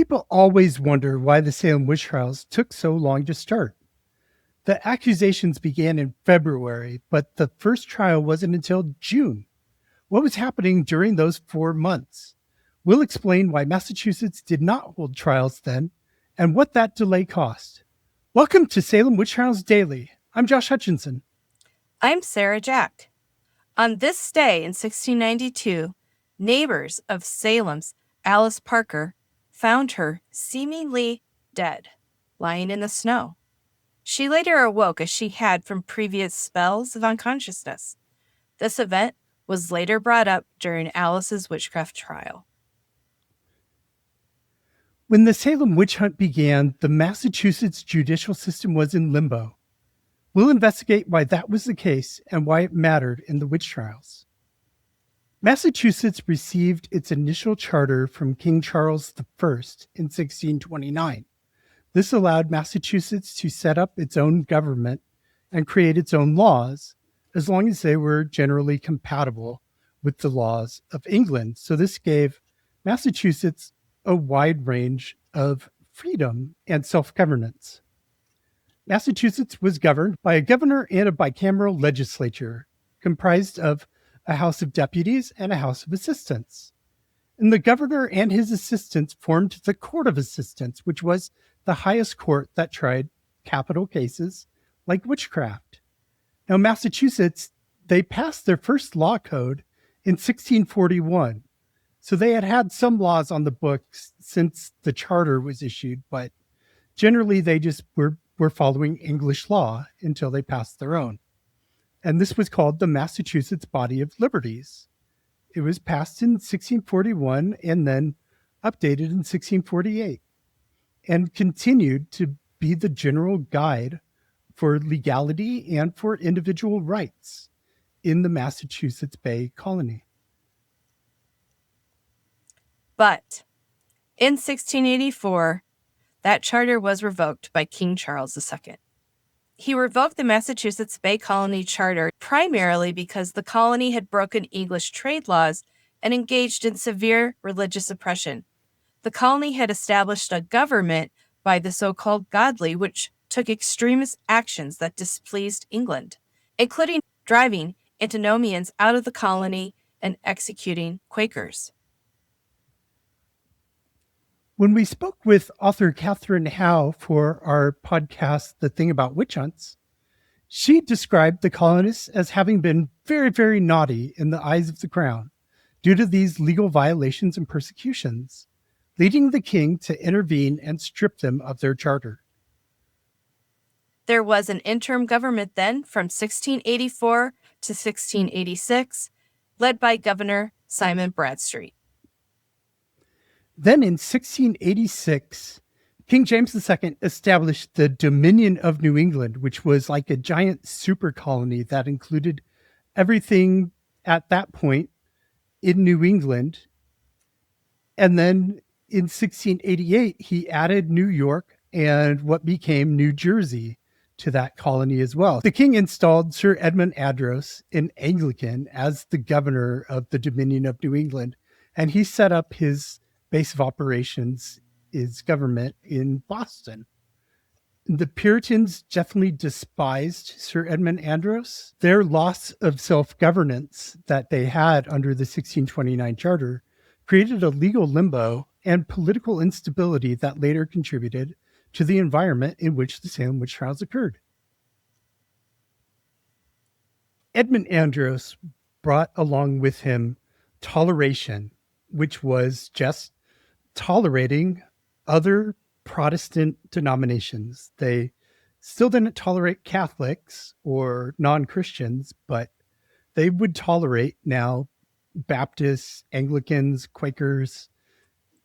People always wonder why the Salem Witch Trials took so long to start. The accusations began in February, but the first trial wasn't until June. What was happening during those 4 months? We'll explain why Massachusetts did not hold trials then and what that delay cost. Welcome to Salem Witch Trials Daily. I'm Josh Hutchinson. I'm Sarah Jack. On this day in 1692, neighbors of Salem's Alice Parker found her seemingly dead, lying in the snow. She later awoke as she had from previous spells of unconsciousness. This event was later brought up during Alice's witchcraft trial. When the Salem witch hunt began, the Massachusetts judicial system was in limbo. We'll investigate why that was the case and why it mattered in the witch trials. Massachusetts received its initial charter from King Charles I in 1629. This allowed Massachusetts to set up its own government and create its own laws, as long as they were generally compatible with the laws of England. So this gave Massachusetts a wide range of freedom and self-governance. Massachusetts was governed by a governor and a bicameral legislature comprised of a House of Deputies and a House of Assistants. And the governor and his assistants formed the Court of Assistants, which was the highest court that tried capital cases like witchcraft. Now, Massachusetts, they passed their first law code in 1641. So they had had some laws on the books since the charter was issued, but generally they just were following English law until they passed their own. And this was called the Massachusetts Body of Liberties. It was passed in 1641 and then updated in 1648 and continued to be the general guide for legality and for individual rights in the Massachusetts Bay Colony. But in 1684, that charter was revoked by King Charles II. He revoked the Massachusetts Bay Colony Charter primarily because the colony had broken English trade laws and engaged in severe religious oppression. The colony had established a government by the so-called godly, which took extremist actions that displeased England, including driving antinomians out of the colony and executing Quakers. When we spoke with author Catherine Howe for our podcast, The Thing About Witch Hunts, she described the colonists as having been very, very naughty in the eyes of the crown due to these legal violations and persecutions, leading the king to intervene and strip them of their charter. There was an interim government then from 1684 to 1686, led by Governor Simon Bradstreet. Then in 1686, King James II established the Dominion of New England, which was like a giant super colony that included everything at that point in New England. And then in 1688, he added New York and what became New Jersey to that colony as well. The king installed Sir Edmund Andros, an Anglican, as the governor of the Dominion of New England, and he set up his base of operations, his government in Boston. The Puritans definitely despised Sir Edmund Andros. Their loss of self-governance that they had under the 1629 charter created a legal limbo and political instability that later contributed to the environment in which the Salem witch trials occurred. Edmund Andros brought along with him toleration, which was just tolerating other Protestant denominations. They still didn't tolerate Catholics or non-Christians, but they would tolerate now Baptists, Anglicans, Quakers,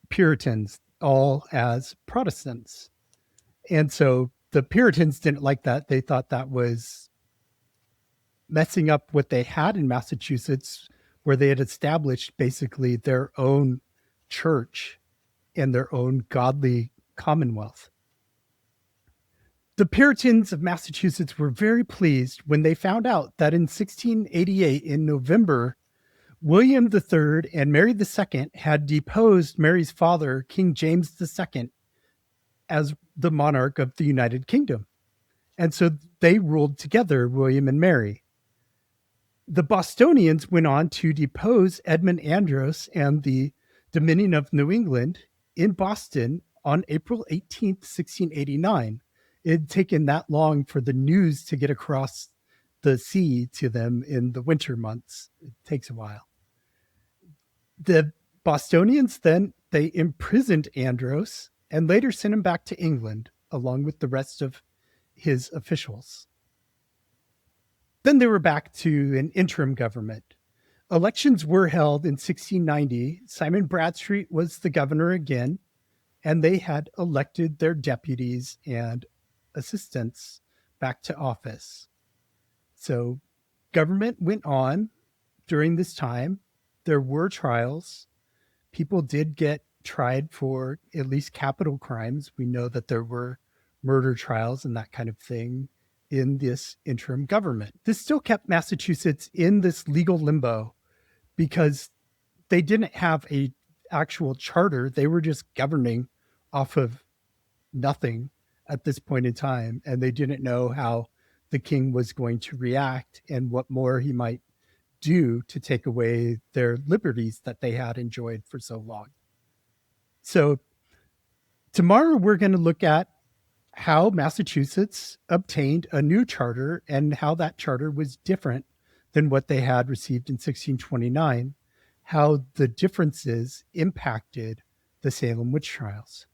Puritans, all as Protestants. And so the Puritans didn't like that. They thought that was messing up what they had in Massachusetts, where they had established basically their own church and their own godly commonwealth. The Puritans of Massachusetts were very pleased when they found out that in 1688, in November, William III and Mary II had deposed Mary's father, King James II, as the monarch of the United Kingdom. And so they ruled together, William and Mary. The Bostonians went on to depose Edmund Andros and the Dominion of New England in Boston on April 18th, 1689. It had taken that long for the news to get across the sea to them in the winter months. It takes a while. The Bostonians then they imprisoned Andros and later sent him back to England along with the rest of his officials. Then they were back to an interim government. Elections were held in 1690. Simon Bradstreet was the governor again, and they had elected their deputies and assistants back to office. So government went on during this time. There were trials. People did get tried for at least capital crimes. We know that there were murder trials and that kind of thing in this interim government. This still kept Massachusetts in this legal limbo because they didn't have a actual charter. They were just governing off of nothing at this point in time, and they didn't know how the king was going to react and what more he might do to take away their liberties that they had enjoyed for so long. So tomorrow we're going to look at how Massachusetts obtained a new charter and how that charter was different than what they had received in 1629, how the differences impacted the Salem witch trials.